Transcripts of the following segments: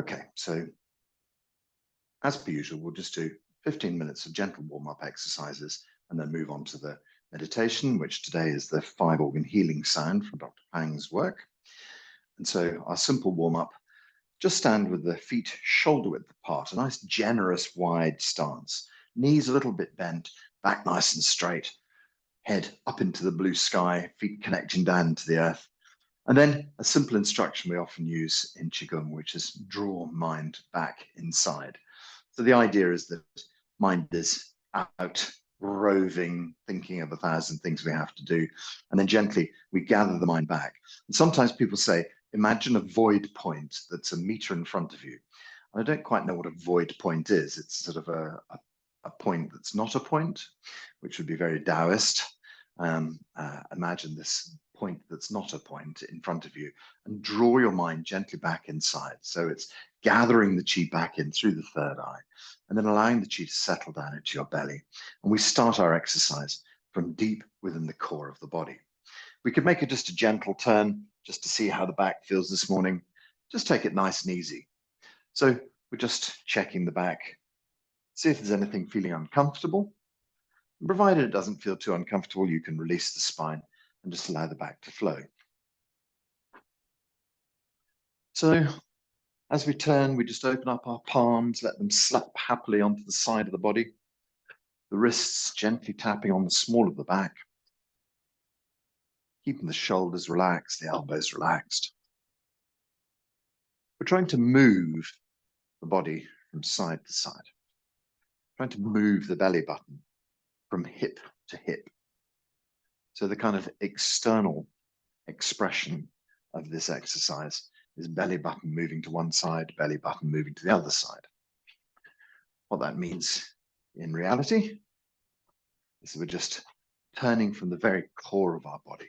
Okay, so as per usual, we'll just do 15 minutes of gentle warm-up exercises and then move on to the meditation, which today is the 5-organ healing sound from Dr. Pang's work. And so our simple warm-up, just stand with the feet shoulder width apart, a nice generous wide stance, knees a little bit bent, back nice and straight, head up into the blue sky, feet connecting down to the earth. And then a simple instruction we often use in Qigong, which is draw mind back inside. So the idea is that mind is out roving, thinking of 1,000 things we have to do. And then gently we gather the mind back. And sometimes people say, imagine a void point that's a meter in front of you. And I don't quite know what a void point is. It's sort of a point that's not a point, which would be very Taoist. Imagine this point that's not a point in front of you and draw your mind gently back inside. So it's gathering the chi back in through the third eye and then allowing the chi to settle down into your belly. And we start our exercise from deep within the core of the body. We could make it just a gentle turn just to see how the back feels this morning. Just take it nice and easy. So we're just checking the back, see if there's anything feeling uncomfortable. And provided it doesn't feel too uncomfortable, you can release the spine and just allow the back to flow. So as we turn, we just open up our palms, let them slap happily onto the side of the body. The wrists gently tapping on the small of the back. Keeping the shoulders relaxed, the elbows relaxed. We're trying to move the body from side to side. Trying to move the belly button from hip to hip. So the kind of external expression of this exercise is belly button moving to one side, belly button moving to the other side. What that means in reality is that we're just turning from the very core of our body.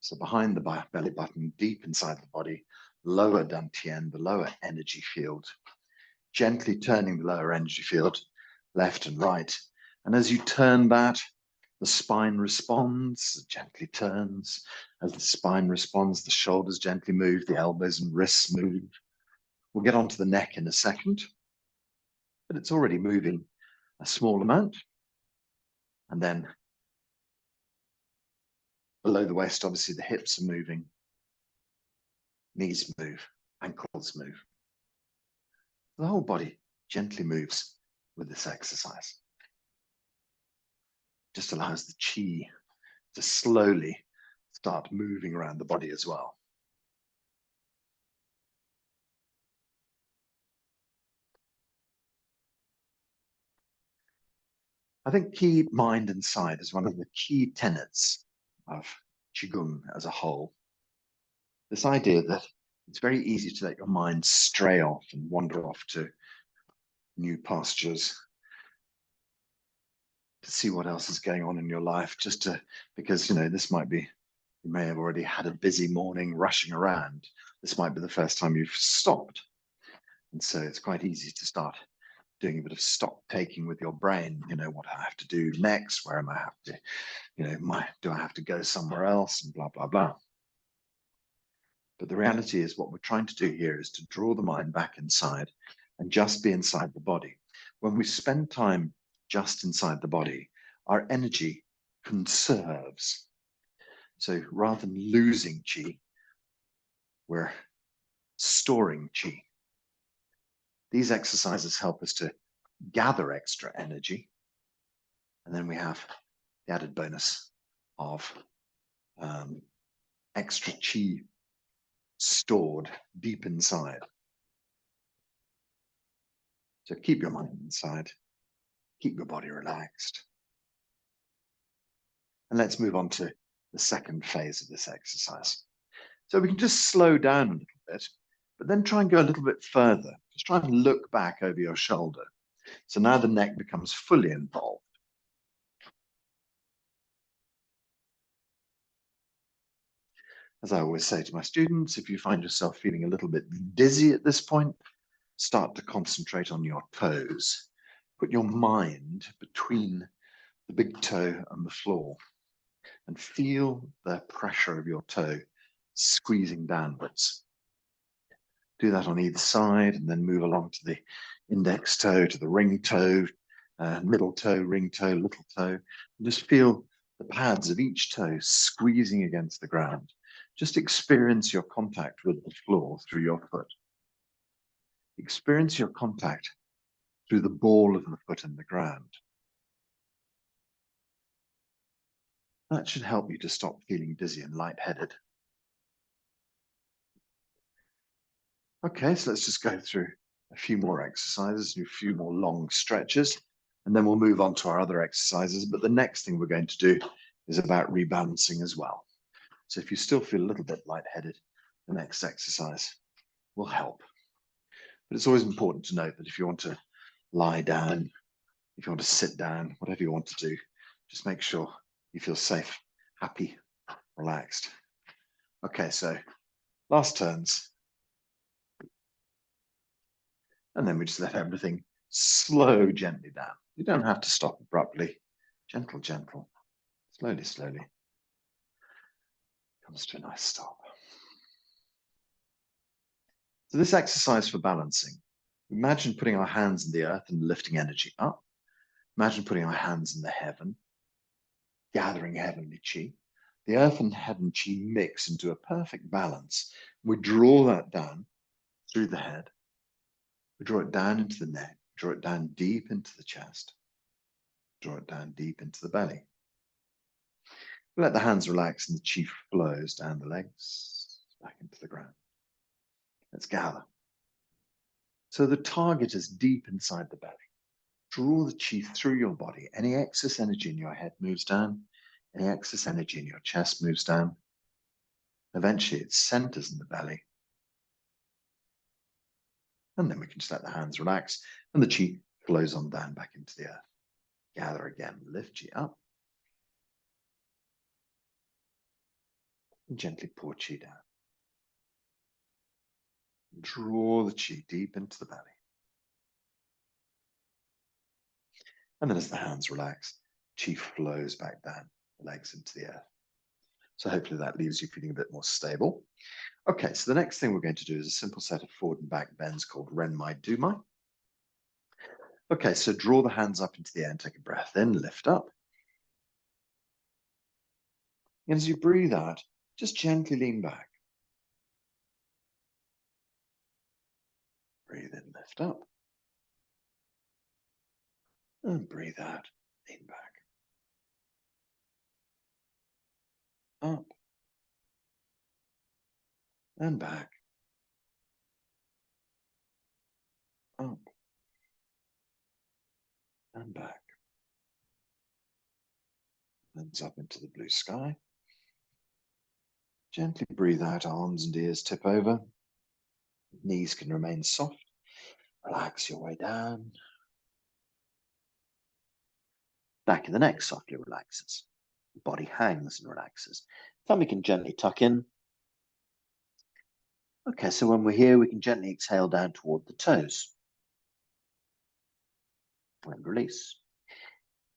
So behind the belly button, deep inside the body, lower dantian, the lower energy field, gently turning the lower energy field left and right. And as you turn that, the spine responds, it gently turns. As the spine responds, the shoulders gently move, the elbows and wrists move. We'll get onto the neck in a second, but it's already moving a small amount. And then below the waist, obviously the hips are moving, knees move, ankles move. The whole body gently moves with this exercise. Just allows the chi to slowly start moving around the body as well. I think keep mind inside is one of the key tenets of Qigong as a whole. This idea that it's very easy to let your mind stray off and wander off to new pastures, to see what else is going on in your life, just to, because, you know, this might be, you may have already had a busy morning rushing around. This might be the first time you've stopped. And so it's quite easy to start doing a bit of stock taking with your brain. You know, what I have to do next, where am I have to, you know, do I have to go somewhere else, and blah, blah, blah. But the reality is what we're trying to do here is to draw the mind back inside and just be inside the body. When we spend time just inside the body, our energy conserves. So rather than losing chi, we're storing chi. These exercises help us to gather extra energy. And then we have the added bonus of extra chi stored deep inside. So keep your mind inside, keep your body relaxed. And let's move on to the second phase of this exercise. So we can just slow down a little bit, but then try and go a little bit further. Just try and look back over your shoulder. So now the neck becomes fully involved. As I always say to my students, if you find yourself feeling a little bit dizzy at this point, start to concentrate on your toes. Put your mind between the big toe and the floor and feel the pressure of your toe squeezing downwards. Do that on either side and then move along to the index toe, to the ring toe, middle toe, ring toe, little toe. And just feel the pads of each toe squeezing against the ground. Just experience your contact with the floor through your foot. Experience your contact through the ball of the foot and the ground. That should help you to stop feeling dizzy and lightheaded. Okay, so let's just go through a few more exercises, a few more long stretches, and then we'll move on to our other exercises. But the next thing we're going to do is about rebalancing as well. So if you still feel a little bit lightheaded, the next exercise will help. But it's always important to note that if you want to lie down, if you want to sit down, whatever you want to do, just make sure you feel safe, happy, relaxed. Okay, so last turns. And then we just let everything slow gently down. You don't have to stop abruptly. Gentle, gentle, slowly, slowly. Comes to a nice stop. So this exercise for balancing, imagine putting our hands in the earth and lifting energy up. Imagine putting our hands in the heaven, gathering heavenly chi. The earth and heaven chi mix into a perfect balance. We draw that down through the head. We draw it down into the neck, draw it down deep into the chest, draw it down deep into the belly. Let the hands relax and the chi flows down the legs, back into the ground. Let's gather. So the target is deep inside the belly. Draw the chi through your body. Any excess energy in your head moves down. Any excess energy in your chest moves down. Eventually it centers in the belly. And then we can just let the hands relax and the chi flows on down back into the earth. Gather again, lift chi up. And gently pour chi down. Draw the chi deep into the belly. And then as the hands relax, chi flows back down, the legs into the earth. So hopefully that leaves you feeling a bit more stable. Okay, so the next thing we're going to do is a simple set of forward and back bends called Ren Mai Du Mai. Okay, so draw the hands up into the air and take a breath in, lift up. And as you breathe out, just gently lean back. Breathe in, lift up. And breathe out, lean back. Up. And back. Up. And back. Hands up into the blue sky. Gently breathe out, arms and ears tip over. Knees can remain soft. Relax your way down. Back of the neck softly relaxes. The body hangs and relaxes. Tummy can gently tuck in. Okay, so when we're here, we can gently exhale down toward the toes. And release.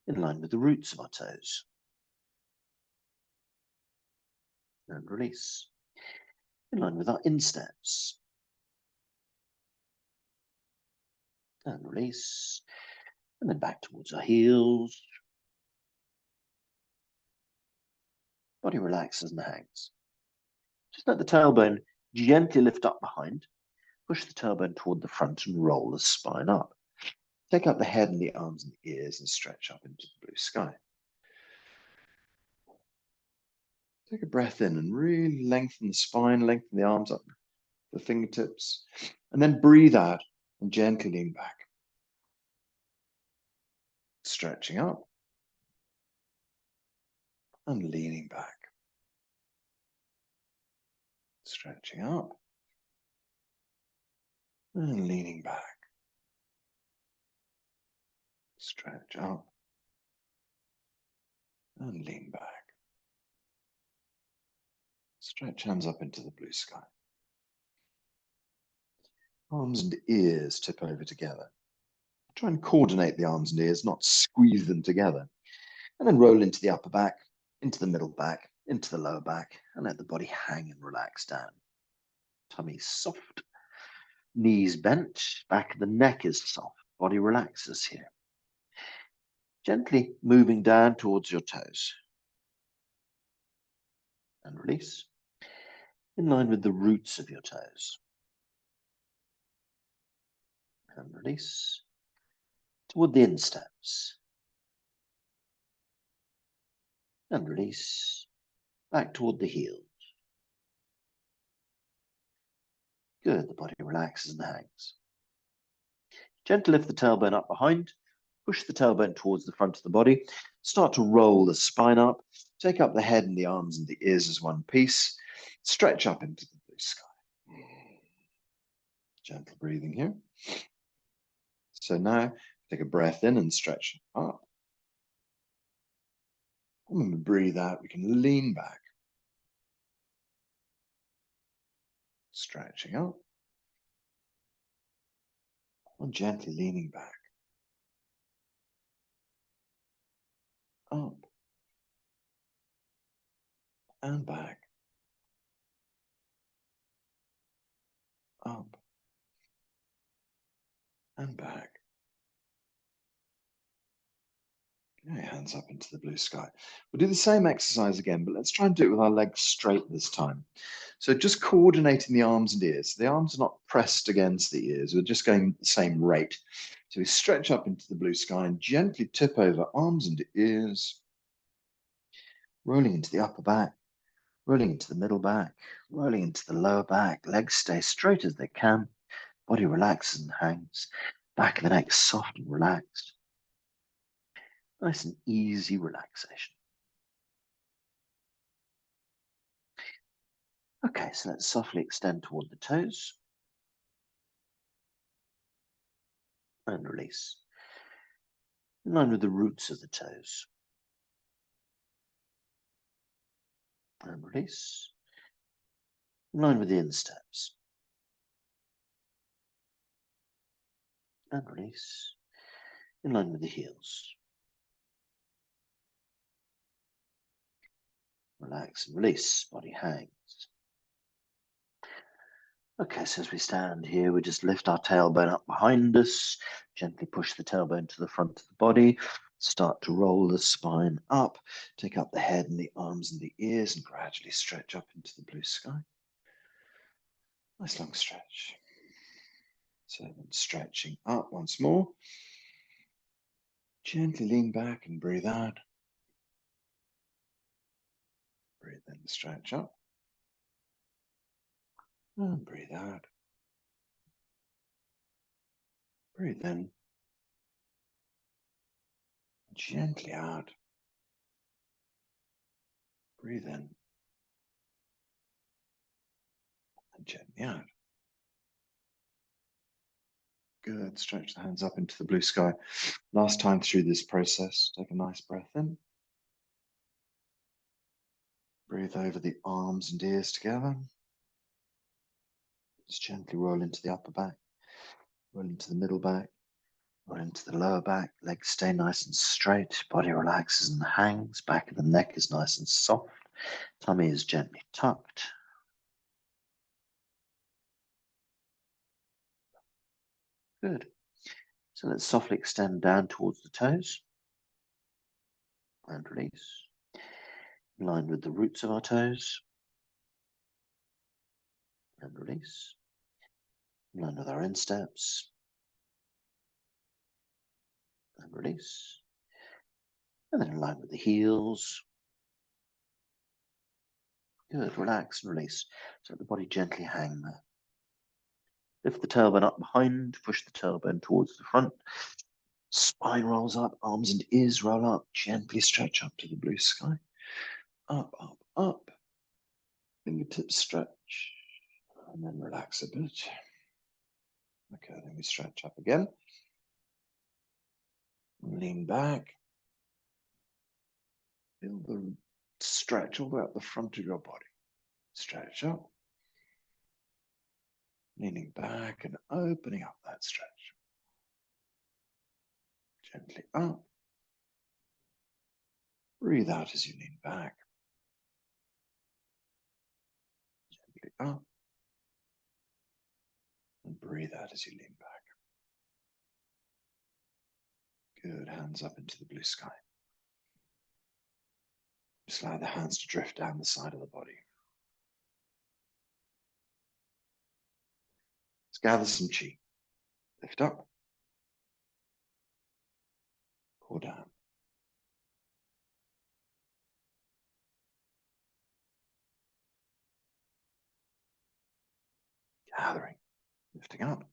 In line with the roots of our toes. And release. In line with our insteps. And release. And then back towards our heels. Body relaxes and hangs. Just let the tailbone gently lift up behind. Push the tailbone toward the front and roll the spine up. Take up the head and the arms and the ears and stretch up into the blue sky. Take a breath in and really lengthen the spine, lengthen the arms up, the fingertips, and then breathe out and gently lean back. Stretching up and leaning back. Stretching up and leaning back. Stretch up and lean back. Stretch hands up into the blue sky. Arms and ears tip over together. Try and coordinate the arms and ears, not squeeze them together. And then roll into the upper back, into the middle back, into the lower back, and let the body hang and relax down. Tummy soft, Knees bent, back of the neck is soft, body relaxes here. Gently moving down towards your toes. And release. In line with the roots of your toes. And release. Toward the insteps. And release. Back toward the heels. Good, the body relaxes and hangs. Gently lift the tailbone up behind. Push the tailbone towards the front of the body. Start to roll the spine up. Take up the head and the arms and the ears as one piece. Stretch up into the blue sky. Gentle breathing here. So now take a breath in and stretch up. And when we breathe out, we can lean back. Stretching up. And gently leaning back. Up. And back. Up. And back. Okay, hands up into the blue sky. We'll do the same exercise again, but let's try and do it with our legs straight this time. So just coordinating the arms and ears. The arms are not pressed against the ears. We're just going at the same rate. So we stretch up into the blue sky and gently tip over arms and ears, rolling into the upper back, rolling into the middle back, rolling into the lower back. Legs stay straight as they can. Body relaxes and hangs. Back of the neck soft and relaxed. Nice and easy relaxation. Okay, so let's softly extend toward the toes. And release. In line with the roots of the toes. And release. In line with the insteps. And release. In line with the heels. Relax and release. Body hangs. Okay, so as we stand here, we just lift our tailbone up behind us, gently push the tailbone to the front of the body, start to roll the spine up, take up the head and the arms and the ears, and gradually stretch up into the blue sky. Nice long stretch. So then stretching up once more. Gently lean back and breathe out. Breathe in, stretch up. And breathe out. Breathe in. Gently out. Breathe in. And gently out. Good. Stretch the hands up into the blue sky. Last time through this process, take a nice breath in. Breathe over the arms and ears together. Just gently roll into the upper back, roll into the middle back, roll into the lower back. Legs stay nice and straight. Body relaxes and hangs. Back of the neck is nice and soft. Tummy is gently tucked. Good. So let's softly extend down towards the toes and release. In line with the roots of our toes and release. In line with our insteps and release. And then in line with the heels. Good, relax and release. So let the body gently hang there. Lift the tailbone up behind, push the tailbone towards the front. Spine rolls up, arms and ears roll up. Gently stretch up to the blue sky. Up, up, up. Fingertips stretch. And then relax a bit. Okay, then we stretch up again. Lean back. Feel the stretch all the way up the front of your body. Stretch up. Leaning back and opening up that stretch. Gently up. Breathe out as you lean back. Gently up. And breathe breathe out as you lean back. Good, hands up into the blue sky. Just allow the hands to drift down the side of the body. Let's gather some chi. Lift up. Pull down. Gathering. Lifting up.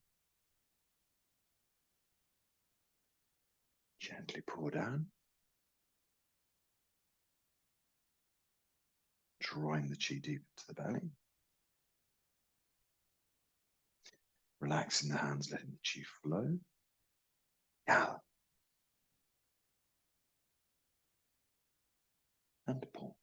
Gently pull down. Drawing the chi deep into the belly. Relaxing the hands, letting the chi flow. Gather. And pull.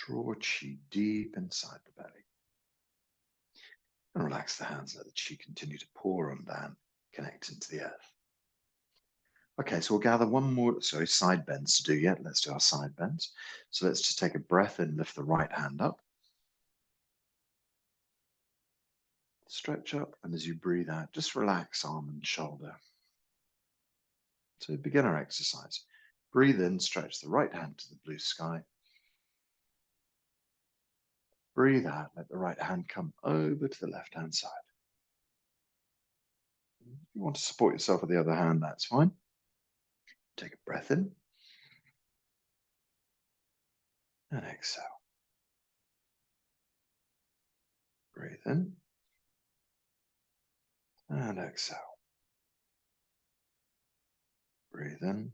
Draw chi deep inside the belly. And relax the hands, let the chi continue to pour on down, connect into the earth. Okay, so we'll gather one more, side bends to do yet. Let's do our side bends. So let's just take a breath in, lift the right hand up. Stretch up, and as you breathe out, just relax arm and shoulder. So begin our exercise. Breathe in, stretch the right hand to the blue sky. Breathe out, let the right hand come over to the left-hand side. If you want to support yourself with the other hand, that's fine. Take a breath in. And exhale. Breathe in. And exhale. Breathe in.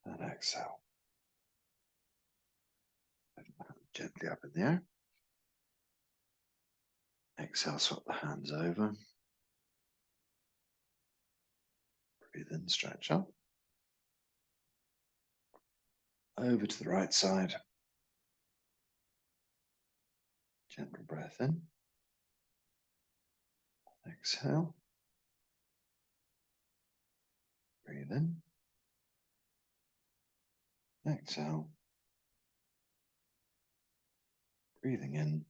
And exhale. Gently up in the air. Exhale, swap the hands over. Breathe in, stretch up. Over to the right side. Gentle breath in. Exhale. Breathe in. Exhale. Breathing in.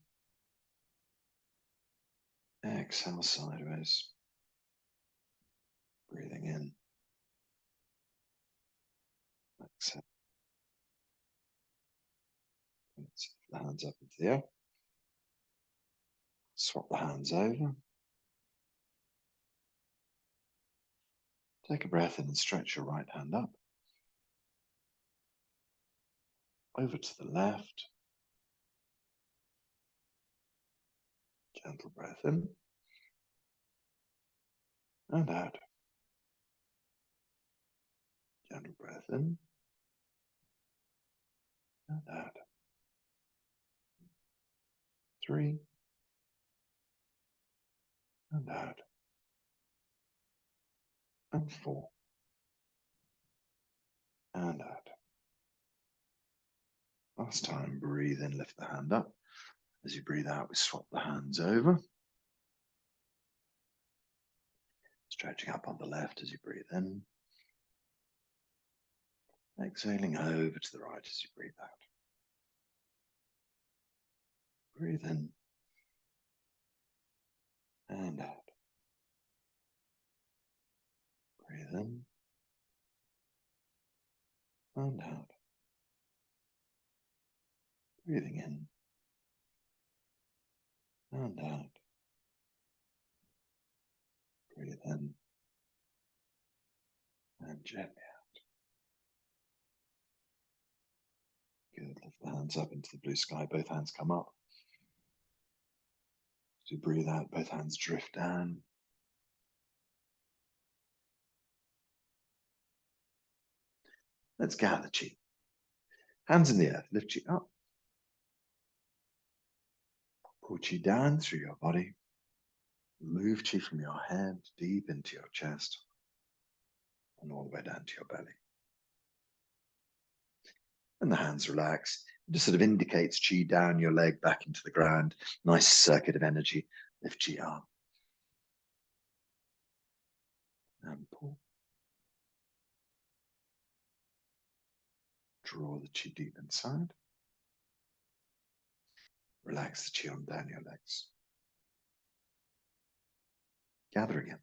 Exhale sideways. Breathing in. Exhale. Let's lift the hands up into the air. Swap the hands over. Take a breath in and stretch your right hand up. Over to the left. Gentle breath in. And out. Gentle breath in. And out. 3. And out. And 4. And out. Last time, breathe in, lift the hand up. As you breathe out, we swap the hands over. Stretching up on the left as you breathe in. Exhaling over to the right as you breathe out. Breathe in. And out. Breathe in. And out. Breathing in. And out. Breathe in. And gently out. Good. Lift the hands up into the blue sky. Both hands come up. As you breathe out, both hands drift down. Let's gather chi. Hands in the earth. Lift chi up. Pull chi down through your body. Move chi from your head deep into your chest and all the way down to your belly. And the hands relax. It just sort of indicates chi down your leg back into the ground. Nice circuit of energy. Lift chi up. And pull. Draw the chi deep inside. Relax the chi on down your legs. Gather again.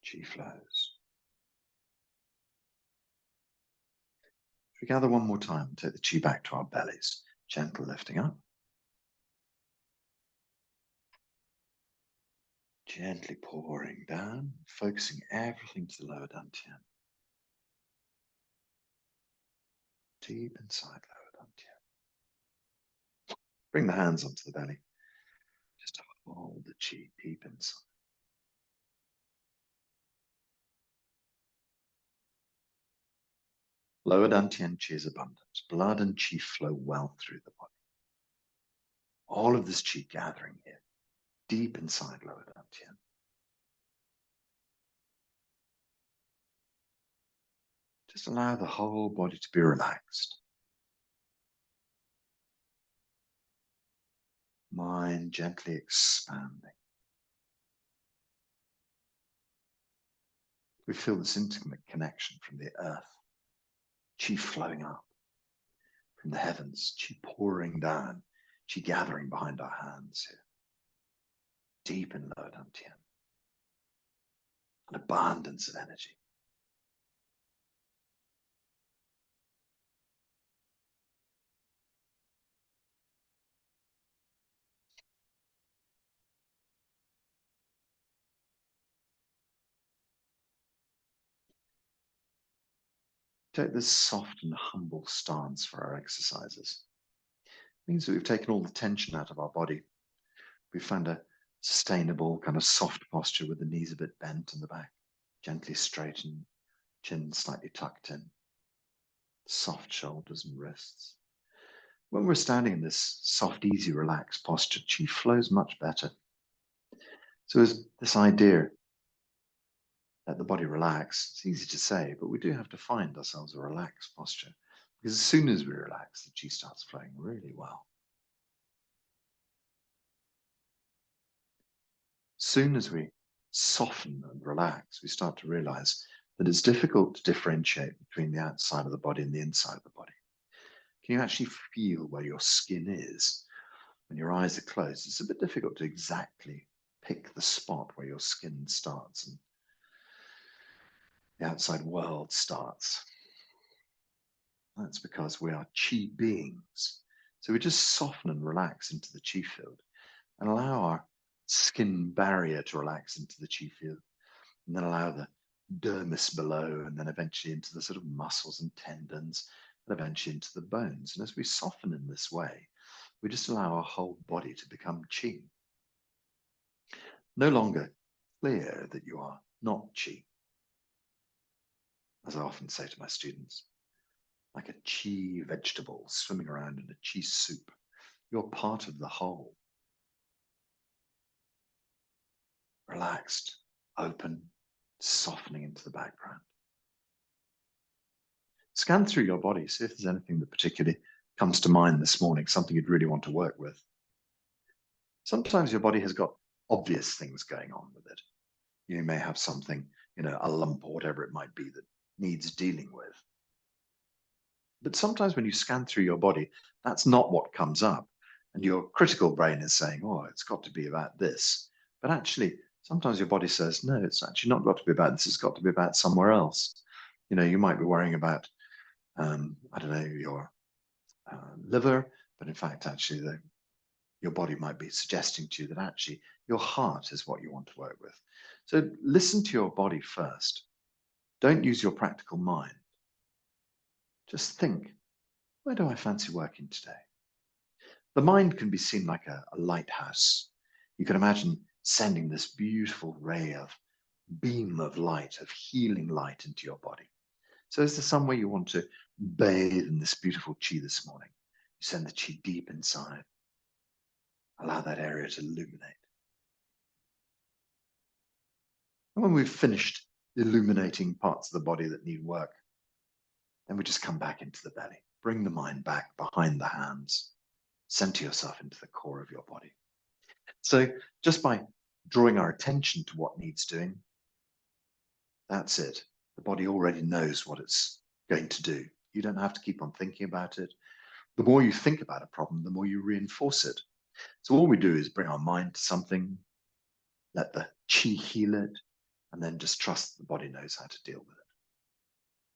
Chi flows. If we gather one more time, take the chi back to our bellies. Gentle lifting up. Gently pouring down, focusing everything to the lower dantian. Deep inside lower dantian. Bring the hands onto the belly. Just hold the chi deep inside. Lower dantian chi is abundant. Blood and chi flow well through the body. All of this chi gathering here, deep inside lower dantian. Just allow the whole body to be relaxed. Mind gently expanding. We feel this intimate connection from the earth, chi flowing up from the heavens, chi pouring down, chi gathering behind our hands here, deep in lower dantian, an abundance of energy. Take this soft and humble stance for our exercises. It means that we've taken all the tension out of our body. We've found a sustainable, kind of soft posture with the knees a bit bent and the back gently straightened, chin slightly tucked in, soft shoulders and wrists. When we're standing in this soft, easy, relaxed posture, chi flows much better. So there's this idea let the body relax. It's easy to say, but we do have to find ourselves a relaxed posture, because as soon as we relax, the chi starts flowing really well. As soon as we soften and relax, we start to realize that it's difficult to differentiate between the outside of the body and the inside of the body. Can you actually feel where your skin is? When your eyes are closed, it's a bit difficult to exactly pick the spot where your skin starts and the outside world starts. That's because we are chi beings. So we just soften and relax into the chi field and allow our skin barrier to relax into the chi field, and then allow the dermis below, and then eventually into the sort of muscles and tendons, and eventually into the bones. And as we soften in this way, we just allow our whole body to become chi. No longer clear that you are not chi. As I often say to my students, like a chi vegetable swimming around in a chi soup, you're part of the whole. Relaxed, open, softening into the background. Scan through your body, see if there's anything that particularly comes to mind this morning, something you'd really want to work with. Sometimes your body has got obvious things going on with it. You may have something, a lump or whatever it might be that needs dealing with. But sometimes when you scan through your body, that's not what comes up. And your critical brain is saying, oh, it's got to be about this. But actually, sometimes your body says, no, it's actually not got to be about this. It's got to be about somewhere else. You might be worrying about, I don't know, your liver, but in fact, actually, your body might be suggesting to you that actually your heart is what you want to work with. So listen to your body first. Don't use your practical mind. Just think, where do I fancy working today? The mind can be seen like a lighthouse. You can imagine sending this beautiful beam of light, of healing light into your body. So is there somewhere you want to bathe in this beautiful chi this morning? You send the chi deep inside. Allow that area to illuminate. And when we've finished illuminating parts of the body that need work, Then we just come back into the belly. Bring the mind back behind the hands. Center yourself into the core of your body. So just by drawing our attention to what needs doing, that's it. The body already knows what it's going to do. You don't have to keep on thinking about it. The more you think about a problem, the more you reinforce it. So all we do is bring our mind to something, let the chi heal it, and then just trust the body knows how to deal with it.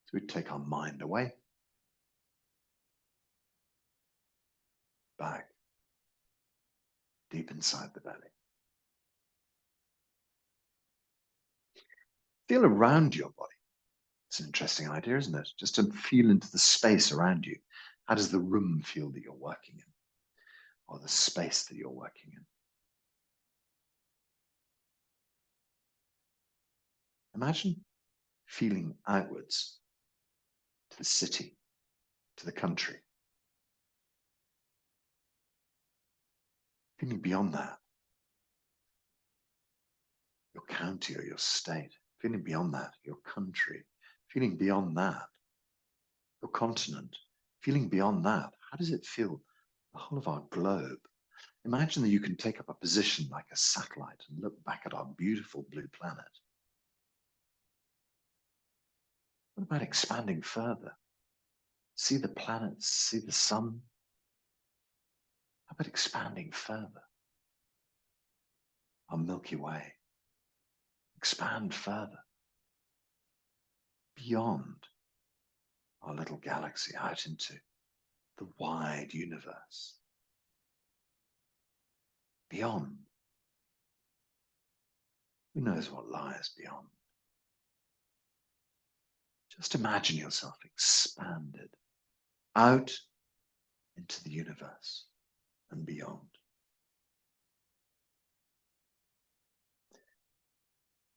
So we take our mind away, back, deep inside the belly. Feel around your body. It's an interesting idea, isn't it? Just to feel into the space around you. How does the room feel that you're working in? Or the space that you're working in? Imagine feeling outwards to the city, to the country. Feeling beyond that, your county or your state. Feeling beyond that, your country. Feeling beyond that, your continent. Feeling beyond that, how does it feel? The whole of our globe. Imagine that you can take up a position like a satellite and look back at our beautiful blue planet. What about expanding further? See the planets, see the sun. How about expanding further? Our Milky Way. Expand further. Beyond our little galaxy, out into the wide universe. Beyond. Who knows what lies beyond? Just imagine yourself expanded out into the universe and beyond.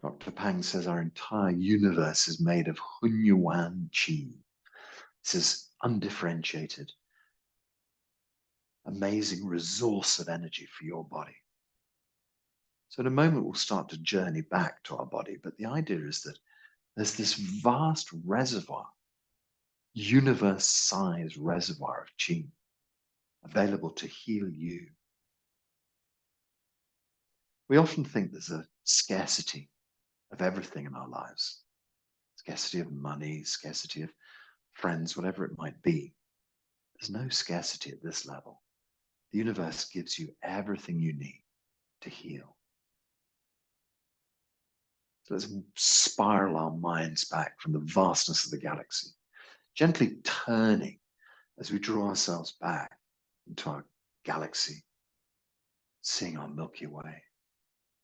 Dr. Pang says our entire universe is made of Hunyuan Qi. This is undifferentiated, amazing resource of energy for your body. So in a moment, we'll start to journey back to our body. But the idea is that there's this vast reservoir, universe-sized reservoir of qi available to heal you. We often think there's a scarcity of everything in our lives. Scarcity of money, scarcity of friends, whatever it might be. There's no scarcity at this level. The universe gives you everything you need to heal. So let's spiral our minds back from the vastness of the galaxy, gently turning as we draw ourselves back into our galaxy, seeing our Milky Way,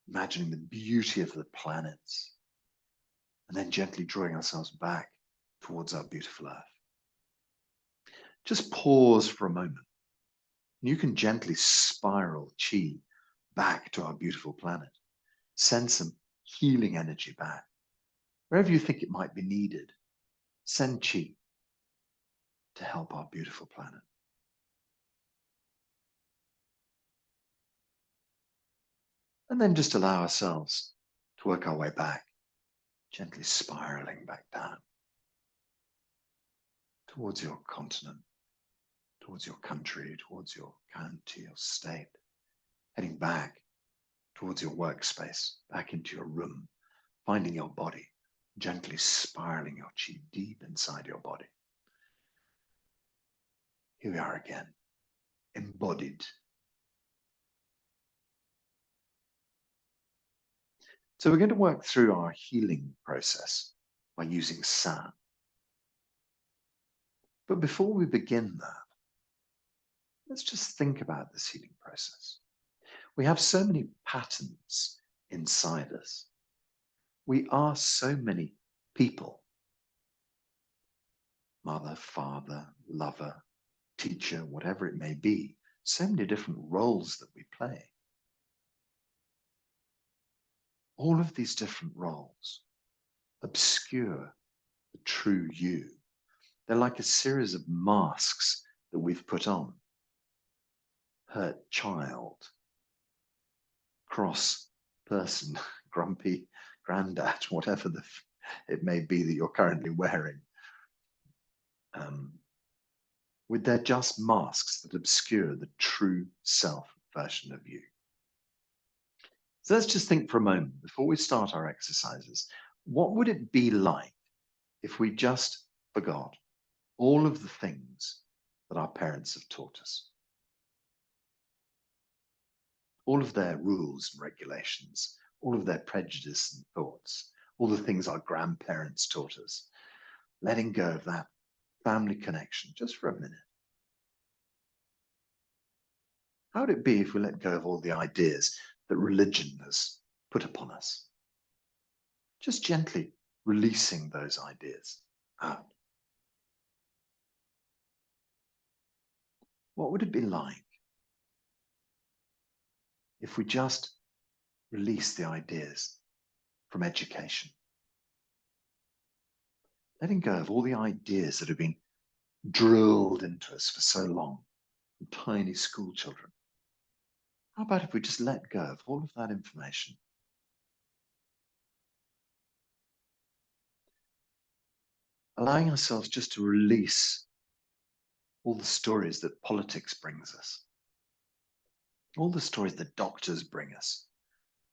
imagining the beauty of the planets, and then gently drawing ourselves back towards our beautiful Earth. Just pause for a moment. You can gently spiral chi back to our beautiful planet. Send some healing energy back. Wherever you think it might be needed, send chi to help our beautiful planet. And then just allow ourselves to work our way back, gently spiraling back down towards your continent, towards your country, towards your county or state, heading back towards your workspace, back into your room, finding your body, gently spiraling your chi deep inside your body. Here we are again, embodied. So we're going to work through our healing process by using sound. But before we begin that, let's just think about this healing process. We have so many patterns inside us. We are so many people. Mother, father, lover, teacher, whatever it may be. So many different roles that we play. All of these different roles obscure the true you. They're like a series of masks that we've put on. Hurt child, cross person, grumpy granddad, whatever it may be that you're currently wearing. with their just masks that obscure the true self version of you. So let's just think for a moment before we start our exercises. What would it be like if we just forgot all of the things that our parents have taught us? All of their rules and regulations, all of their prejudice and thoughts, all the things our grandparents taught us, letting go of that family connection just for a minute. How would it be if we let go of all the ideas that religion has put upon us? Just gently releasing those ideas out. What would it be like if we just release the ideas from education? Letting go of all the ideas that have been drilled into us for so long from tiny school children. How about if we just let go of all of that information? Allowing ourselves just to release all the stories that politics brings us, all the stories that doctors bring us,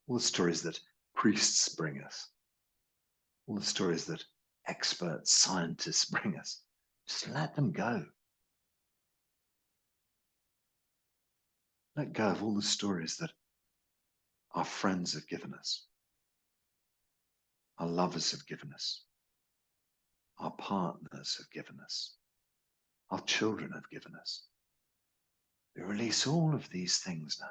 all the stories that priests bring us, all the stories that experts, scientists bring us. Just let them go. Let go of all the stories that our friends have given us, our lovers have given us, our partners have given us, our children have given us. We release all of these things now.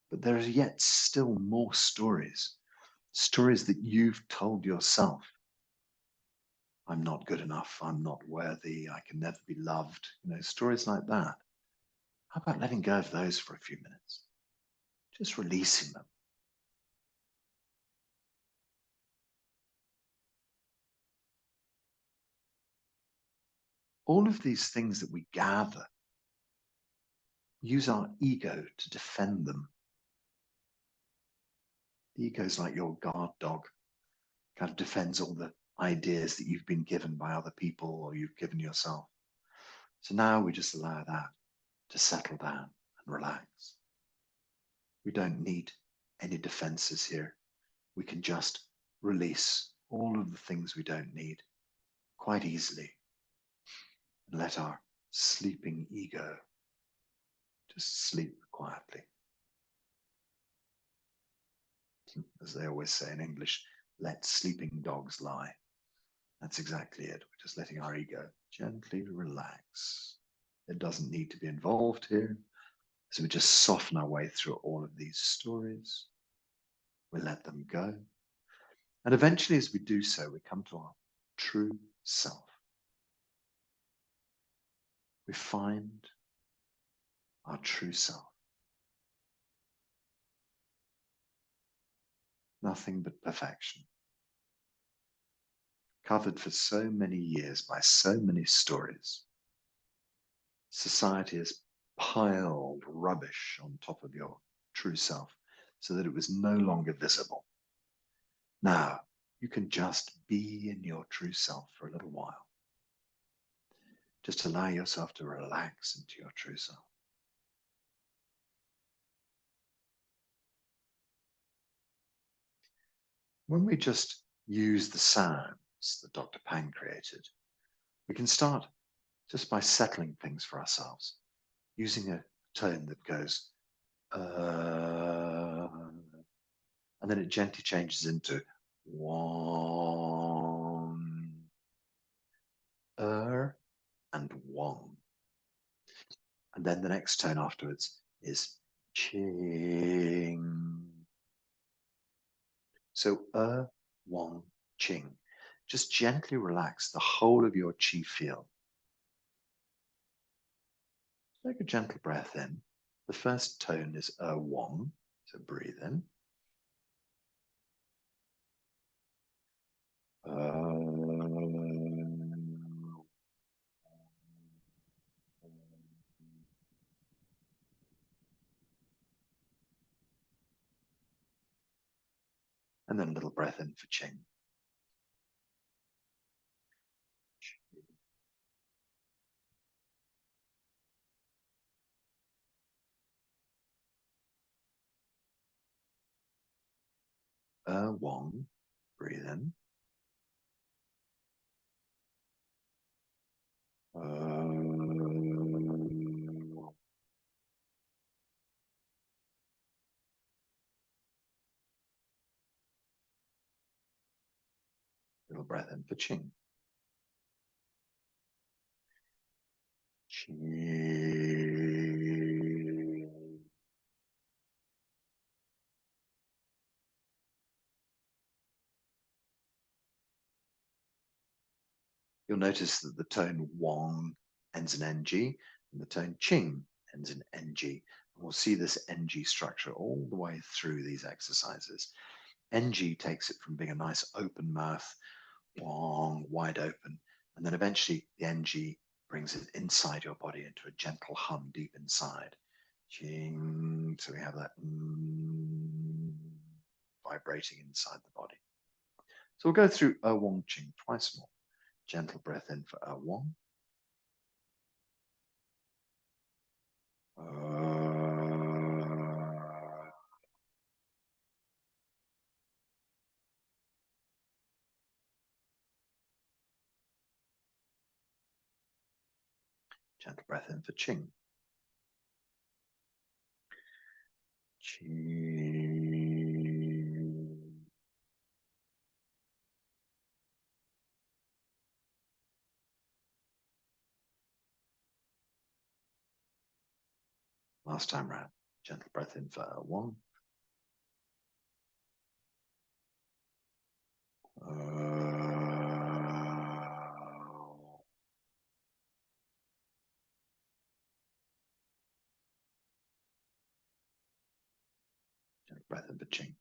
But there are yet still more stories, stories that you've told yourself. I'm not good enough, I'm not worthy, I can never be loved, stories like that. How about letting go of those for a few minutes? Just releasing them. All of these things that we gather, use our ego to defend them. The ego is like your guard dog, kind of defends all the ideas that you've been given by other people or you've given yourself. So now we just allow that to settle down and relax. We don't need any defenses here. We can just release all of the things we don't need quite easily and let our sleeping ego just sleep quietly. As they always say in English, let sleeping dogs lie. That's exactly it. We're just letting our ego gently relax. It doesn't need to be involved here. So we just soften our way through all of these stories. We let them go. And eventually, as we do so, we come to our true self. We find our true self. Nothing but perfection. Covered for so many years by so many stories. Society has piled rubbish on top of your true self so that it was no longer visible. Now, you can just be in your true self for a little while. Just allow yourself to relax into your true self. When we just use the sounds that Dr. Pang created, we can start just by settling things for ourselves, using a tone that goes, and then it gently changes into one, and one. And then the next tone afterwards is ching. So one, ching. Just gently relax the whole of your chi field. Take a gentle breath in. The first tone is one, so breathe in. And then a little breath in for ching. Wong. Breathe in. Little breath in for Ching. Ching. You'll notice that the tone Wong ends in NG and the tone Ching ends in NG. And we'll see this NG structure all the way through these exercises. NG takes it from being a nice open mouth, Wong, wide open, and then eventually the NG brings it inside your body into a gentle hum deep inside. Ching. So we have that vibrating inside the body. So we'll go through Wong Ching twice more. Gentle breath in for Wong. Gentle breath in for Ching. Ching. Last time round. Gentle breath in for Wong. Gentle breath in for Ching.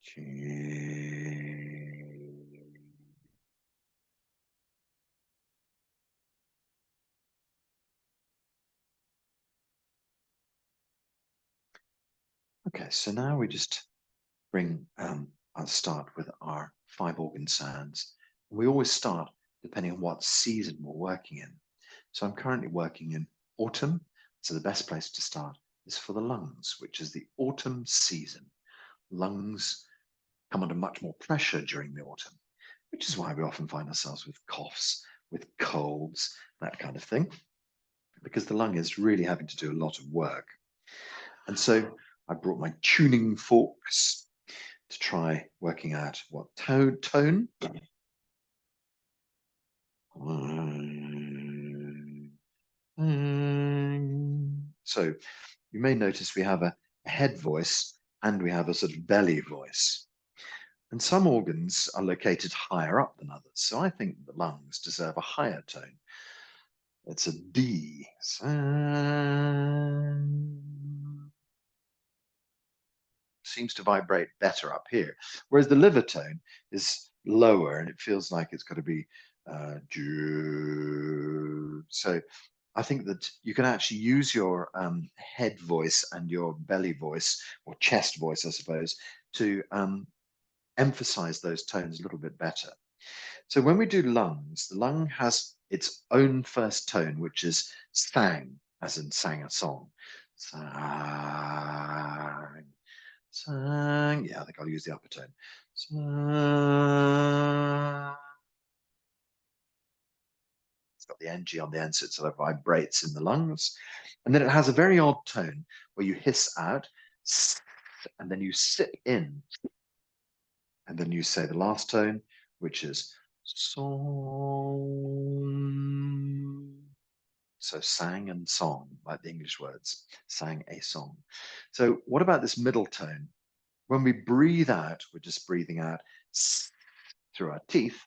Ching. Okay, so now we just bring, I'll start with our 5 organ sounds. We always start depending on what season we're working in. So I'm currently working in autumn. So the best place to start is for the lungs, which is the autumn season. Lungs come under much more pressure during the autumn, which is why we often find ourselves with coughs, with colds, that kind of thing, because the lung is really having to do a lot of work. And so I brought my tuning forks to try working out what tone. So you may notice we have a head voice and we have a sort of belly voice. And some organs are located higher up than others. So I think the lungs deserve a higher tone. It's a D. Seems to vibrate better up here. Whereas the liver tone is lower and it feels like it's got to be so I think that you can actually use your head voice and your belly voice or chest voice, I suppose, to emphasize those tones a little bit better. So when we do lungs, the lung has its own first tone, which is sang, as in sang a song. Sang, sang. Yeah, I think I'll use the upper tone. Sang. It's got the NG on the end, so it sort of vibrates in the lungs. And then it has a very odd tone where you hiss out, and then you sip in. And then you say the last tone, which is song. So sang and song, like the English words, sang a song. So what about this middle tone? When we breathe out, we're just breathing out through our teeth.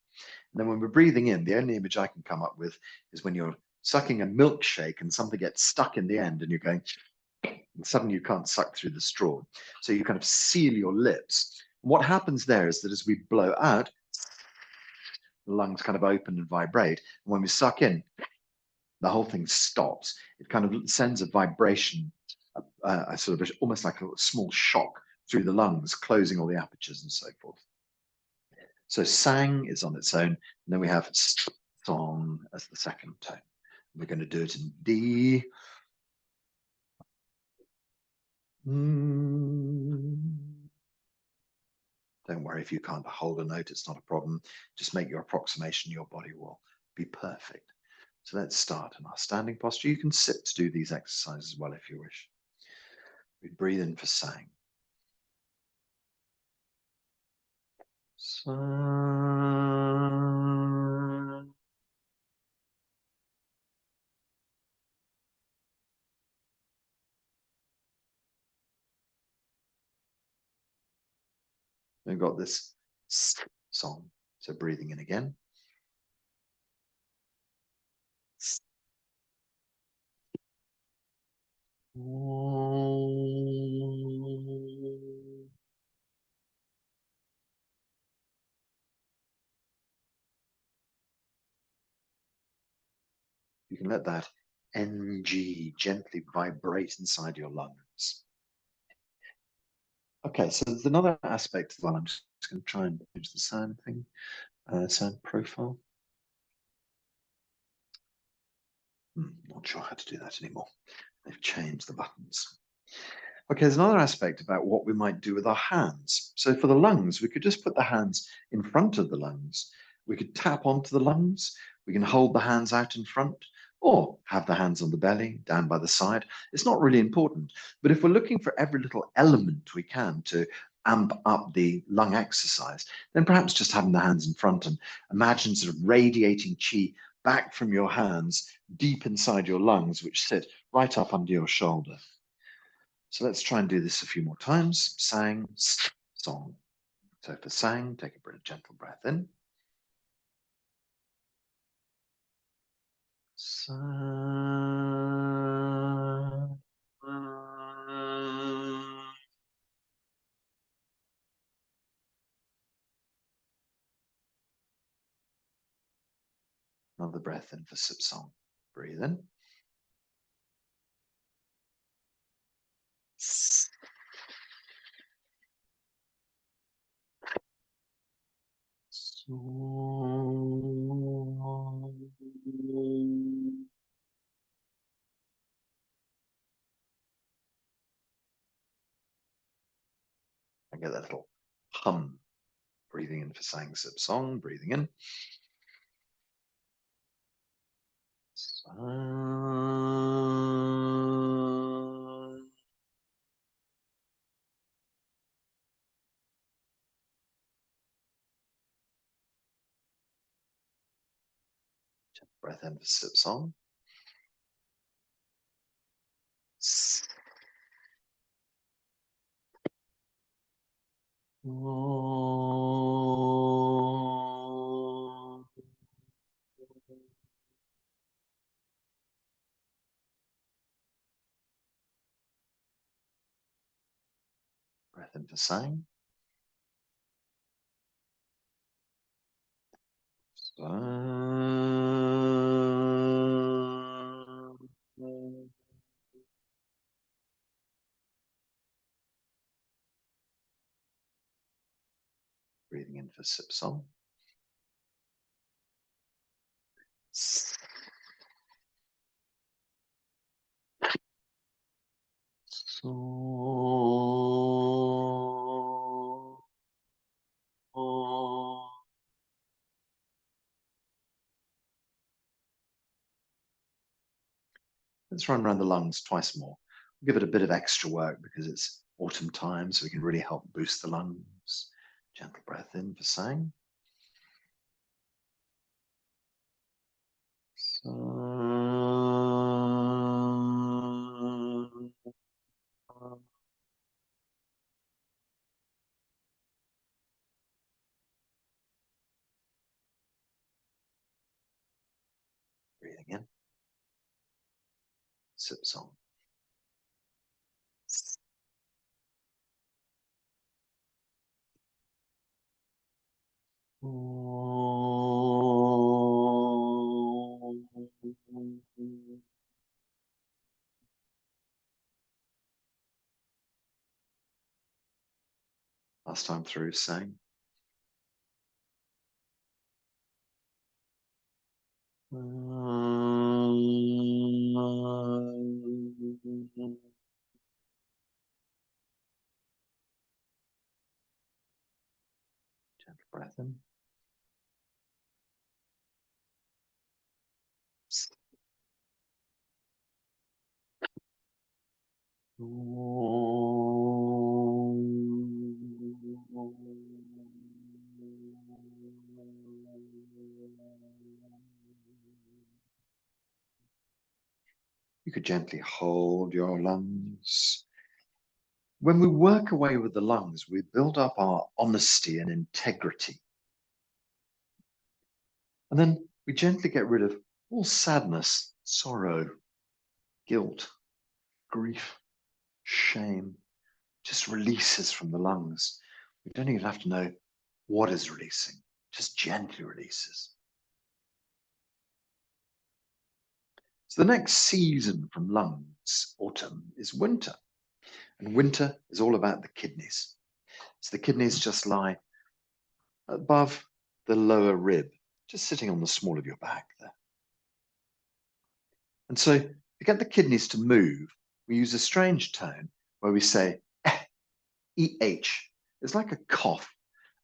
And then when we're breathing in, the only image I can come up with is when you're sucking a milkshake and something gets stuck in the end and you're going, and suddenly you can't suck through the straw. So you kind of seal your lips. What happens there is that as we blow out, the lungs kind of open and vibrate. And when we suck in, the whole thing stops. It kind of sends a vibration, a sort of almost like a small shock through the lungs, closing all the apertures and so forth. So sang is on its own, and then we have song as the second tone. We're going to do it in D, Don't worry if you can't hold a note, it's not a problem. Just make your approximation, your body will be perfect. So let's start in our standing posture. You can sit to do these exercises as well if you wish. We breathe in for sang. Sang. We've got this song. So breathing in again. You can let that NG gently vibrate inside your lungs. Okay, so there's another aspect as well. I'm just going to try and change the sound thing, sound profile. Not sure how to do that anymore. They've changed the buttons. Okay, there's another aspect about what we might do with our hands. So for the lungs, we could just put the hands in front of the lungs. We could tap onto the lungs. We can hold the hands out in front or have the hands on the belly, down by the side. It's not really important. But if we're looking for every little element we can to amp up the lung exercise, then perhaps just having the hands in front and imagine sort of radiating chi back from your hands deep inside your lungs, which sit right up under your shoulder. So let's try and do this a few more times. Sang, song. So for sang, take a gentle breath in. Sang. Another breath in for sip song. Breathe in. I get that little hum. Breathing in for sang, sip song. Breathing in. Sang. Breath in for sip song. Breath in for sang. Breathing in for sip song. Let's run around the lungs twice more. We'll give it a bit of extra work because it's autumn time, so we can really help boost the lungs. Gentle breath in for sang. Breathing in. Sip song. Last time through, sang. Gentle breath in. You could gently hold your lungs. When we work away with the lungs, we build up our honesty and integrity. And then we gently get rid of all sadness, sorrow, guilt, grief, shame, just releases from the lungs. We don't even have to know what is releasing, just gently releases. So the next season from lungs, autumn, is winter. And winter is all about the kidneys. So the kidneys just lie above the lower rib, just sitting on the small of your back there. And so to get the kidneys to move, we use a strange tone where we say EH. It's like a cough.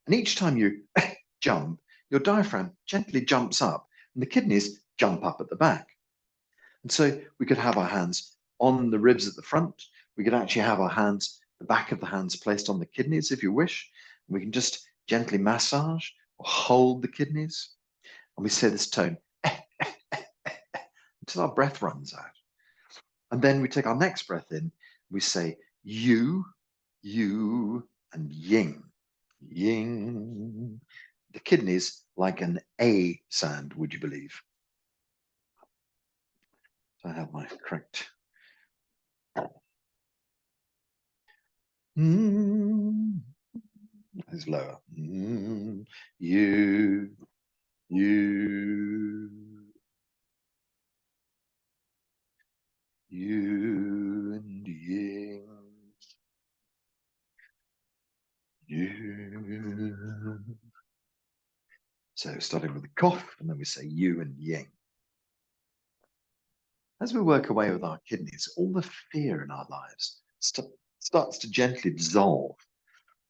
And each time you jump, your diaphragm gently jumps up and the kidneys jump up at the back. And so we could have our hands on the ribs at the front. We could actually have our hands, the back of the hands placed on the kidneys if you wish. We can just gently massage or hold the kidneys. And we say this tone until our breath runs out. And then we take our next breath in. We say you, and ying, ying. The kidneys like an A sound, would you believe? So I have my correct. Is lower. You, you, and ying, you. So starting with a cough, and then we say you and ying. As we work away with our kidneys, all the fear in our lives starts to gently dissolve.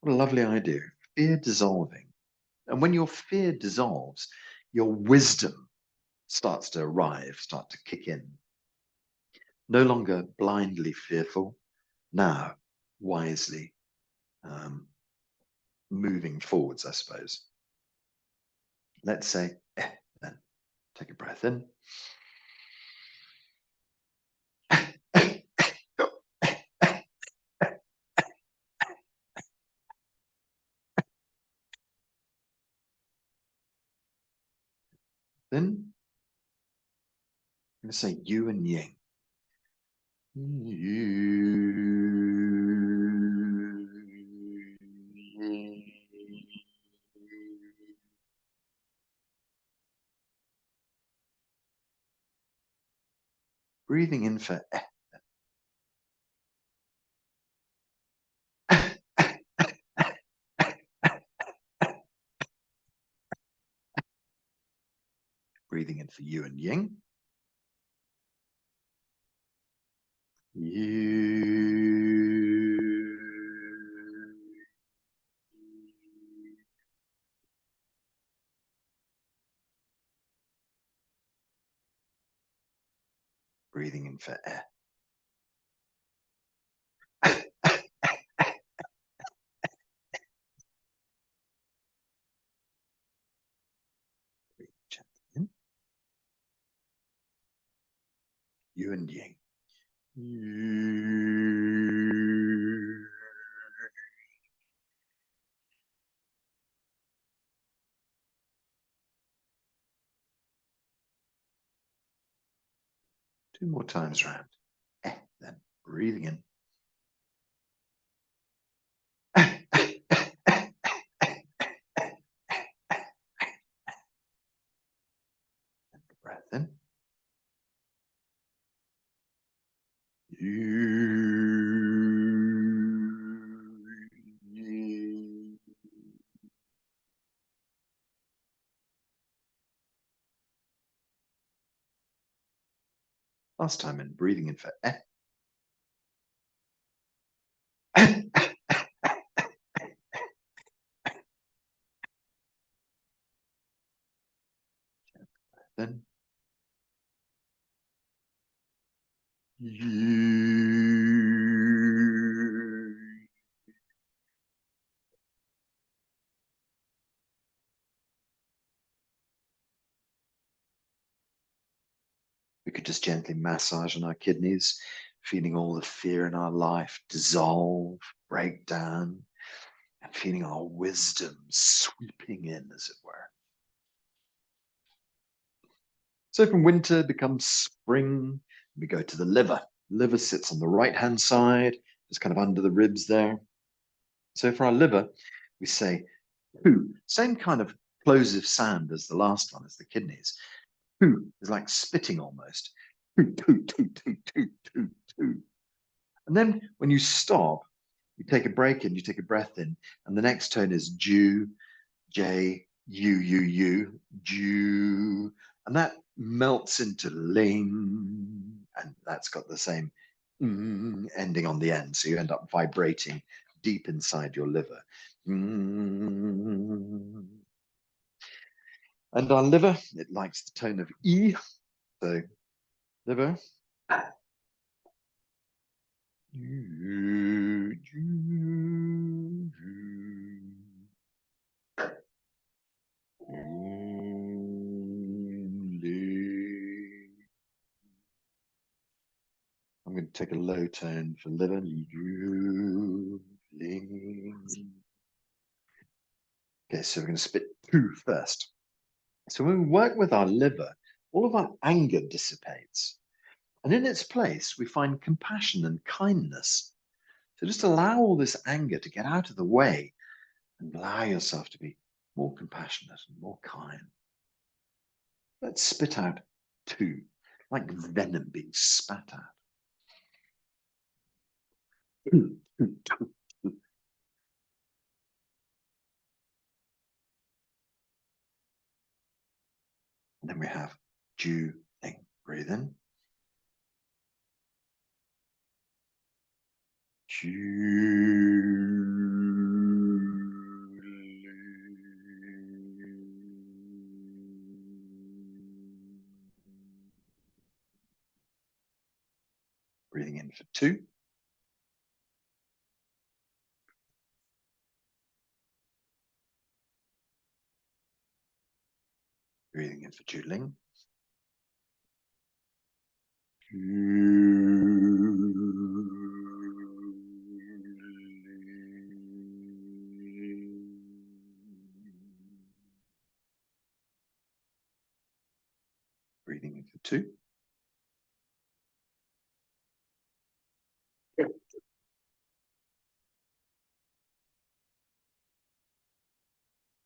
What a lovely idea. Fear dissolving. And when your fear dissolves, your wisdom starts to arrive, start to kick in. No longer blindly fearful, now wisely moving forwards, I suppose. Let's say, then take a breath in. Then I'm going to say you and ying. Breathing in for breathing in for you and ying. You. Breathing in for air. In. You and ying. You. Two more times round. Then breathing in. Breath in. You. Last time in breathing in for eh. We could just gently massage on our kidneys, feeling all the fear in our life dissolve, break down, and feeling our wisdom sweeping in, as it were. So from winter becomes spring, we go to the liver. Liver sits on the right-hand side, just kind of under the ribs there. So for our liver, we say poo, same kind of plosive sound as the last one, as the kidneys. Poo is like spitting almost. Poo, poo, poo, poo, poo, poo, poo. And then when you stop, you take a break in, you take a breath in, and the next tone is Jew, J, U, Jew, and that melts into ling, and that's got the same ending on the end, so you end up vibrating deep inside your liver. And our liver, it likes the tone of E, so liver. I'm going to take a low tone for liver. Okay, so we're going to spit poo first. So when we work with our liver, all of our anger dissipates. And in its place, we find compassion and kindness. So just allow all this anger to get out of the way and allow yourself to be more compassionate and more kind. Let's spit out two, like venom being spat out. And then we have Ju Ling. Breathe in. Breathing in for 2. Breathing in for Juling. Breathing in for 2.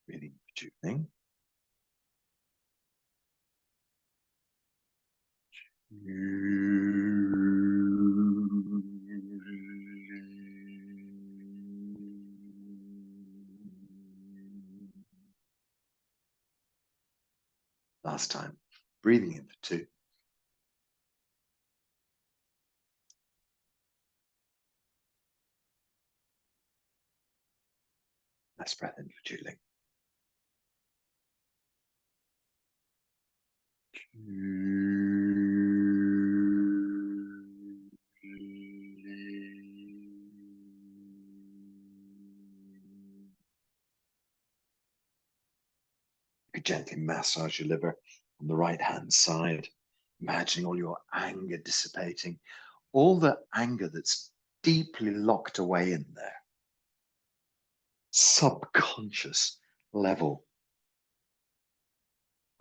Breathing for Juling. Last time, breathing in for 2. Last breath in for Juling. You gently massage your liver on the right hand side, imagining all your anger dissipating, all the anger that's deeply locked away in there, subconscious level,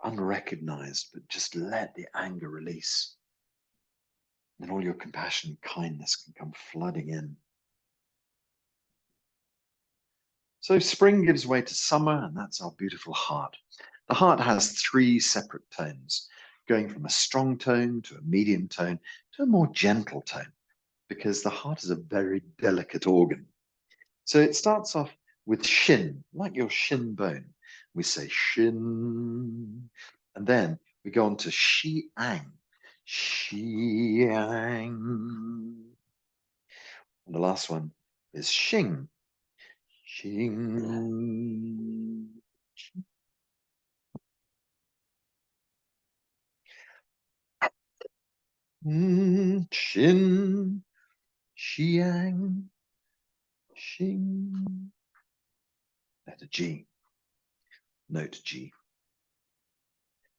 unrecognized, but just let the anger release. And all your compassion and kindness can come flooding in. So spring gives way to summer, and that's our beautiful heart. The heart has 3 separate tones, going from a strong tone to a medium tone to a more gentle tone, because the heart is a very delicate organ. So it starts off with shin, like your shin bone. We say shin, and then we go on to shi-ang, shi-ang. And the last one is shing, shing. Shin, shiang, shing. Letter G, note G.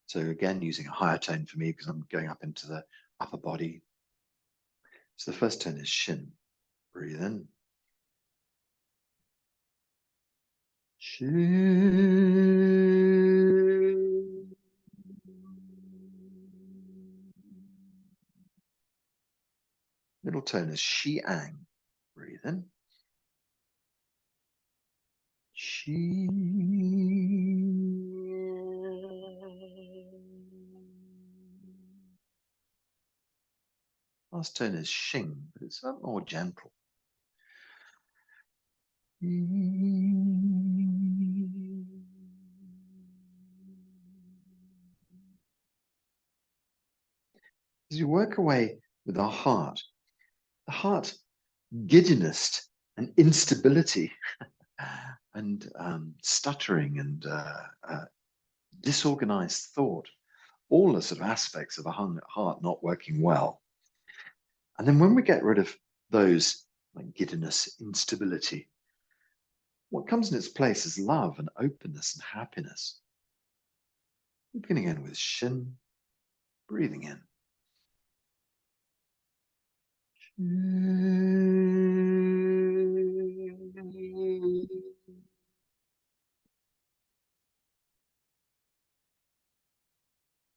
So again, using a higher tone for me because I'm going up into the upper body. So the first tone is shin. Breathe in. Shin. Middle tone is Xiang. Breathe in. Shi. Last tone is Xing, but it's a lot more gentle. As you work away with our heart, the heart giddiness and instability and stuttering and disorganized thought, all the sort of aspects of a heart not working well. And then when we get rid of those, like giddiness, instability, what comes in its place is love and openness and happiness. Beginning again with Shin, breathing in.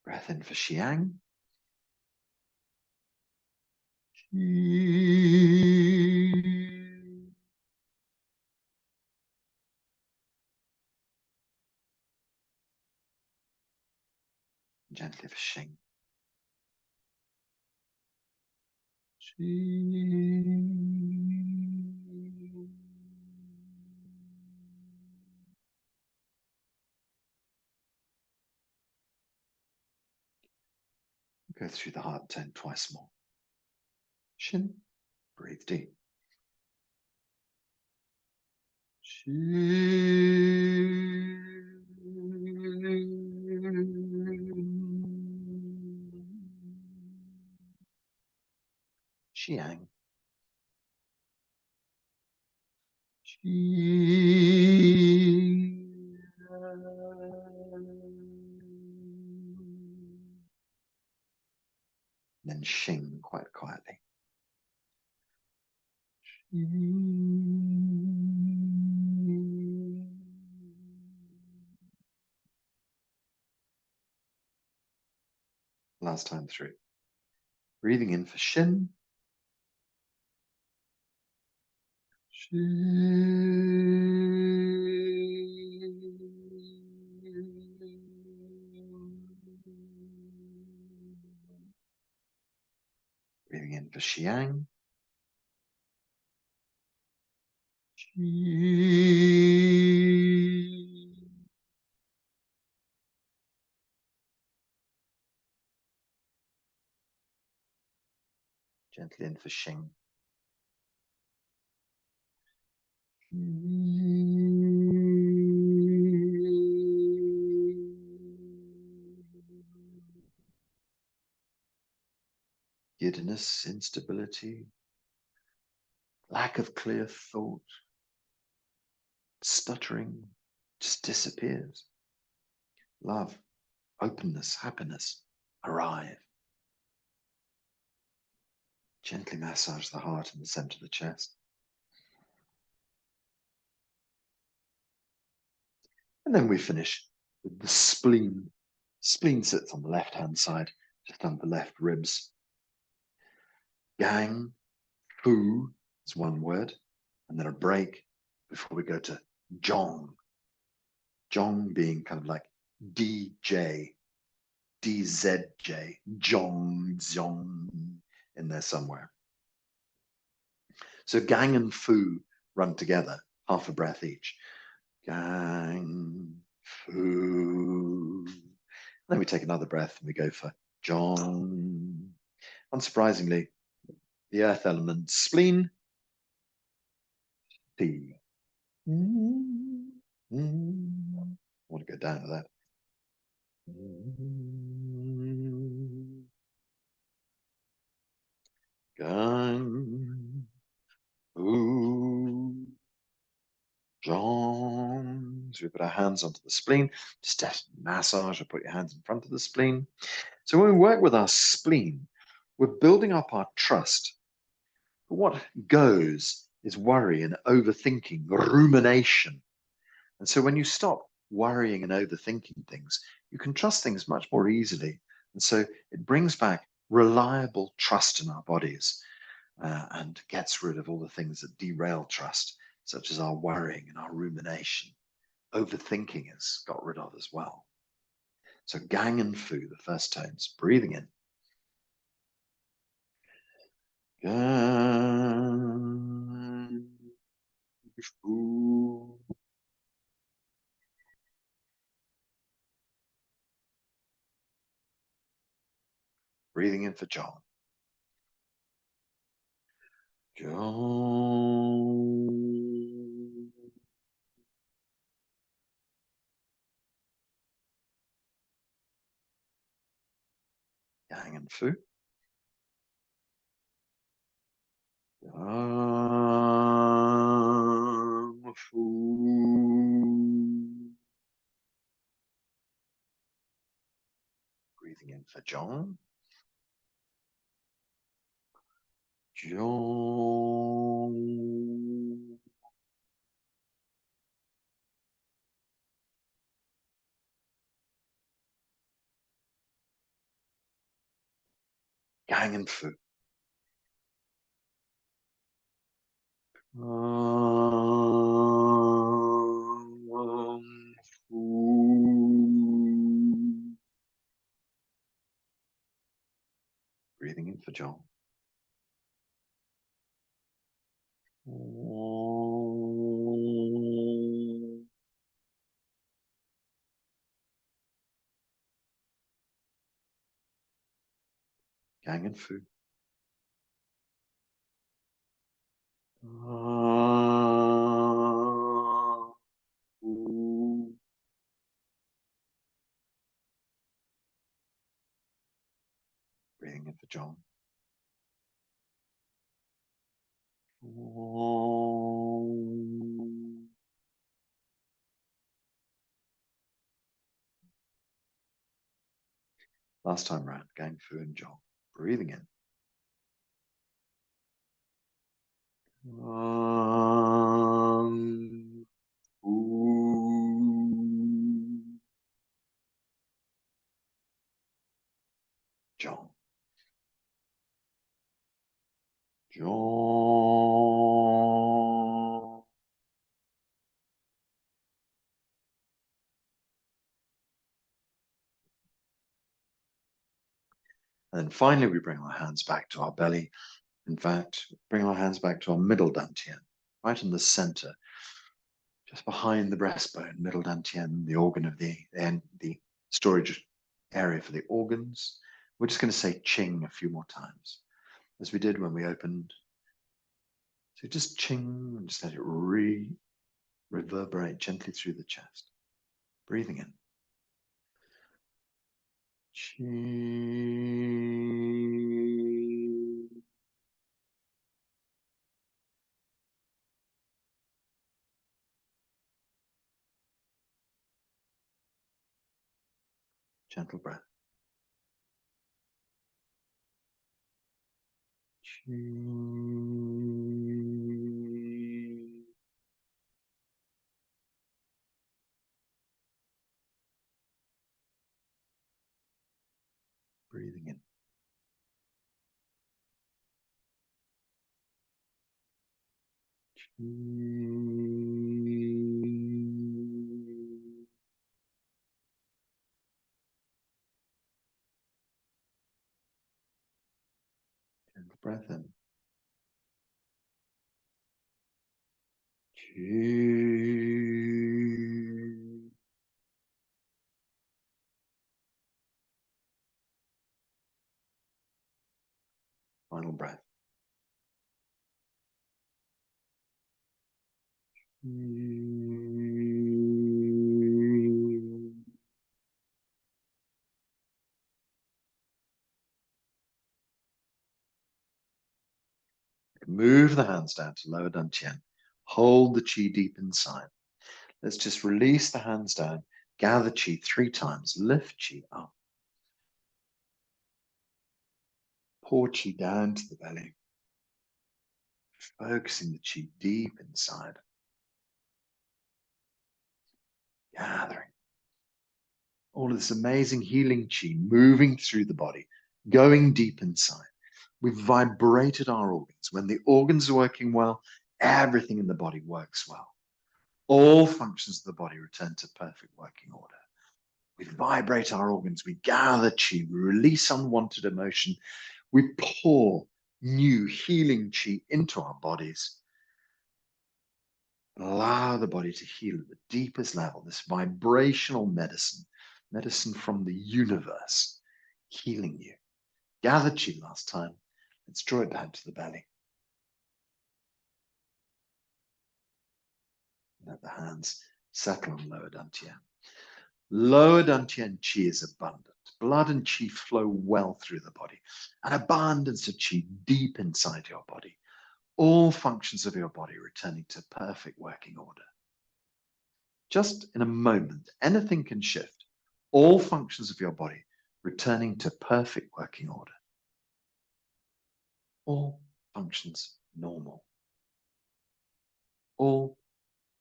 Breath in for Xiang. Gently for Xing. Go through the heart tone twice more. Shin, breathe deep. Xiang. Then Xing quite quietly. Last time through. Breathing in for Shin. Breathing in for Xiang. Gently in for Xing. Giddiness, instability, lack of clear thought, stuttering just disappears. Love, openness, happiness arrive. Gently massage the heart in the center of the chest. And then we finish with the spleen. Spleen sits on the left-hand side, just under the left ribs. Gang, Fu is one word, and then a break before we go to Jong. Jong being kind of like DJ, DZJ, Jong, Zong in there somewhere. So Gang and Fu run together, half a breath each. Gang, Fu. Then we take another breath and we go for Jong. Unsurprisingly, the earth element, spleen, T. I want to go down to that. Gang, Fu, Jong. So we put our hands onto the spleen, just a massage or put your hands in front of the spleen. So when we work with our spleen, we're building up our trust. But what goes is worry and overthinking, rumination. And so when you stop worrying and overthinking things, you can trust things much more easily. And so it brings back reliable trust in our bodies and gets rid of all the things that derail trust, such as our worrying and our rumination. Overthinking is got rid of as well. So gang and fu, the first tones, breathing in. Gang, fu. Breathing in for John. John. Yang and Fu. Yang, Fu. Breathing in for John. John. Yang and Fu. Breathing in for John. Gang and Fu. Breathing in for John. Last time round, Gang Fu and John. Breathing in. John. John. And then finally, we bring our hands back to our belly. In fact, bring our hands back to our middle dantian, right in the center, just behind the breastbone, middle dantian, the organ of the storage area for the organs. We're just going to say ching a few more times, as we did when we opened. So just ching and just let it reverberate gently through the chest. Breathing in. Ching. Gentle breath. Ching. Breathing in. Gentle breath in. Final breath. Move the hands down to lower dantian. Hold the chi deep inside. Let's just release the hands down, gather chi 3 times, lift chi up. Pour chi down to the belly, focusing the chi deep inside. Gathering all of this amazing healing chi moving through the body, going deep inside. We've vibrated our organs. When the organs are working well, everything in the body works well. All functions of the body return to perfect working order. We vibrate our organs, we gather chi, we release unwanted emotion, we pour new healing chi into our bodies. Allow the body to heal at the deepest level, this vibrational medicine, medicine from the universe, healing you. Gather chi last time. Let's draw it down to the belly. Let the hands settle on lower dantian. Lower dantian chi is abundant. Blood and chi flow well through the body. An abundance of chi deep inside your body. All functions of your body returning to perfect working order. Just in a moment, anything can shift. All functions of your body returning to perfect working order. All functions normal. All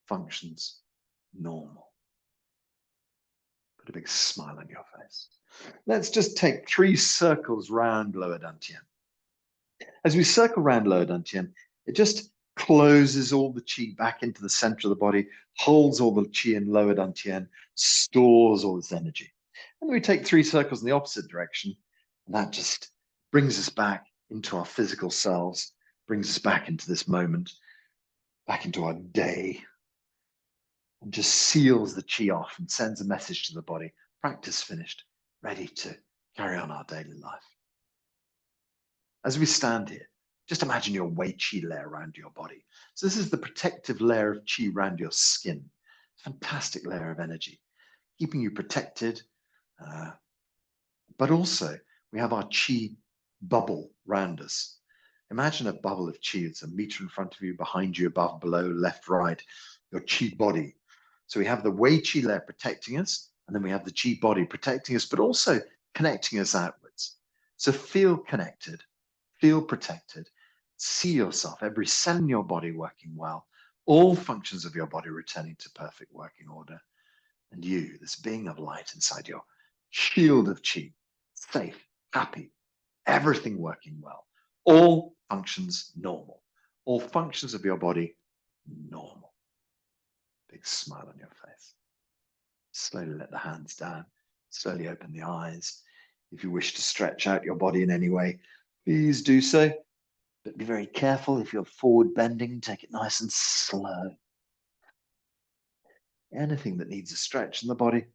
functions normal. Put a big smile on your face. Let's just take 3 circles round lower dantian. As we circle round lower dantian, it just closes all the chi back into the center of the body, holds all the chi in lower dantian, stores all this energy. And then we take 3 circles in the opposite direction, and that just brings us back into our physical selves, brings us back into this moment, back into our day, and just seals the chi off and sends a message to the body. Practice finished, ready to carry on our daily life. As we stand here, just imagine your wei chi layer around your body. So this is the protective layer of chi around your skin. Fantastic layer of energy, keeping you protected. But also, we have our chi bubble around us. Imagine a bubble of chi. It's a meter in front of you, behind you, above, below, left, right, your chi body. So we have the wei chi layer protecting us, and then we have the chi body protecting us, but also connecting us outwards. So feel connected, feel protected, see yourself, every cell in your body working well, all functions of your body returning to perfect working order. And you, this being of light inside your shield of chi, safe, happy, everything working well, all functions normal, all functions of your body normal. Big smile on your face. Slowly let the hands down, slowly open the eyes. If you wish to stretch out your body in any way, please do so. But be very careful. If you're forward bending, take it nice and slow. Anything that needs a stretch in the body.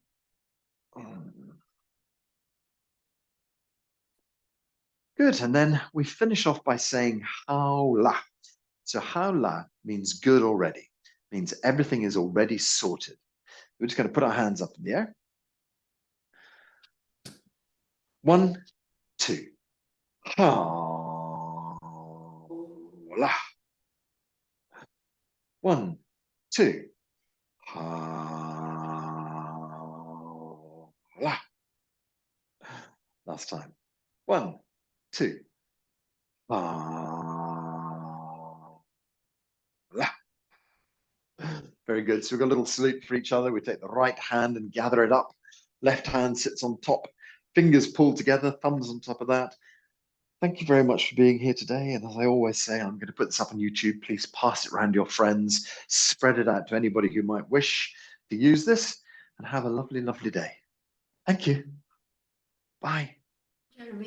Good. And then we finish off by saying how la. So how la means good already, means everything is already sorted. We're just going to put our hands up in the air. 1, 2. Ha la. 1, 2. Ha la. Last time. 1, 2. Ha la. Very good. So we've got a little salute for each other. We take the right hand and gather it up. Left hand sits on top, fingers pulled together, thumbs on top of that. Thank you very much for being here today. And as I always say, I'm going to put this up on YouTube. Please pass it around to your friends, spread it out to anybody who might wish to use this, and have a lovely, lovely day. Thank you. Bye.